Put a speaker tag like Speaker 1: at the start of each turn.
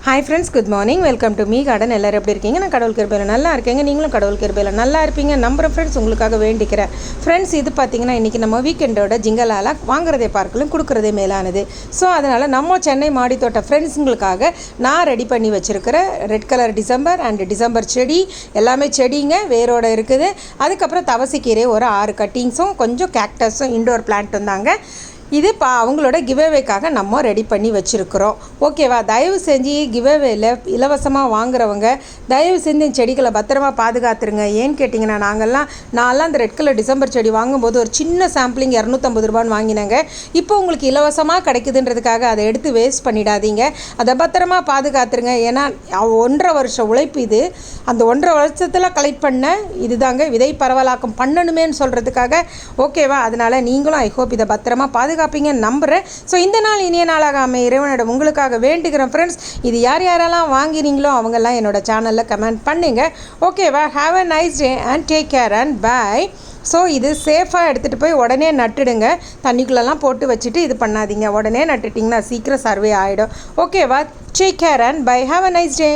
Speaker 1: Hi friends, good morning. Welcome to me garden. எல்லோரும் எப்படி இருக்கீங்க? நான் கடவுள் கிருபையில் நல்லா இருக்கேங்க. நீங்களும் கடவுள் கிருபையில் நல்லா இருப்பீங்க நம்புகிறேன் ஃப்ரெண்ட்ஸ். உங்களுக்காக வேண்டிக்கிறேன் ஃப்ரெண்ட்ஸ். இது பார்த்திங்கன்னா இன்றைக்கி நம்ம வீக்கெண்டோட ஜிங்கலால் வாங்குறதே பார்க்கலும் கொடுக்குறதே மேலானது. ஸோ அதனால் நம்ம சென்னை மாடித்தோட்ட ஃப்ரெண்ட்ஸுங்களுக்காக நான் ரெடி பண்ணி வச்சுருக்கிற red colour December and December செடி எல்லாமே செடிங்க வேரோடு இருக்குது. அதுக்கப்புறம் தவசிக்கீரை ஒரு 6 கட்டிங்ஸும் கொஞ்சம் கேக்டஸும் இன்டோர் பிளான்ட்டும் தாங்க. இது அவங்களோட கிவ்அவேக்காக நம்ம ரெடி பண்ணி வச்சுருக்குறோம். ஓகேவா? தயவு செஞ்சு கிவ்அவேயில் இலவசமாக வாங்குறவங்க தயவு செஞ்சு செடிகளை பத்திரமா பாதுகாத்துருங்க. ஏன்னு கேட்டிங்கன்னா நான்லாம் அந்த ரெட் கலர் டிசம்பர் செடி வாங்கும்போது ஒரு சின்ன சாம்பிளிங் 250 ரூபான்னு வாங்கினாங்க. இப்போ உங்களுக்கு இலவசமாக கிடைக்குதுன்றதுக்காக அதை எடுத்து வேஸ்ட் பண்ணிடாதீங்க. அதை பத்திரமா பாதுகாத்துருங்க. ஏன்னா 1.5 வருஷம் உழைப்பு இது. அந்த 1.5 வருஷத்தில் கலெக்ட் பண்ண இதுதாங்க விதை பரவலாக்கம் பண்ணணுமேன்னு சொல்கிறதுக்காக. ஓகேவா? அதனால் நீங்களும் ஐ ஹோப் இதை பத்திரமா பாதுகாப்பீங்கன்னு நம்புகிறேன். ஸோ இந்த நாள் இனிய நாளாக இறைவனிடம் உங்களுக்காக வேண்டுகிறேன் ஃப்ரெண்ட்ஸ். இது யாரெல்லாம் வாங்கினீங்களோ அவங்கெல்லாம் என்னோட சேனலில் கமெண்ட் பண்ணுங்க. ஓகேவா? Have a nice day and take care and bye. So இது சேஃபாக எடுத்துகிட்டு போய் உடனே நட்டுடுங்க. தண்ணிக்குள்ளெல்லாம் போட்டு வச்சுட்டு இது பண்ணாதீங்க. உடனே நட்டுட்டிங்கன்னா சீக்கிரம் சர்வே ஆகிடும். ஓகேவா? Take care and bye. Have a nice day.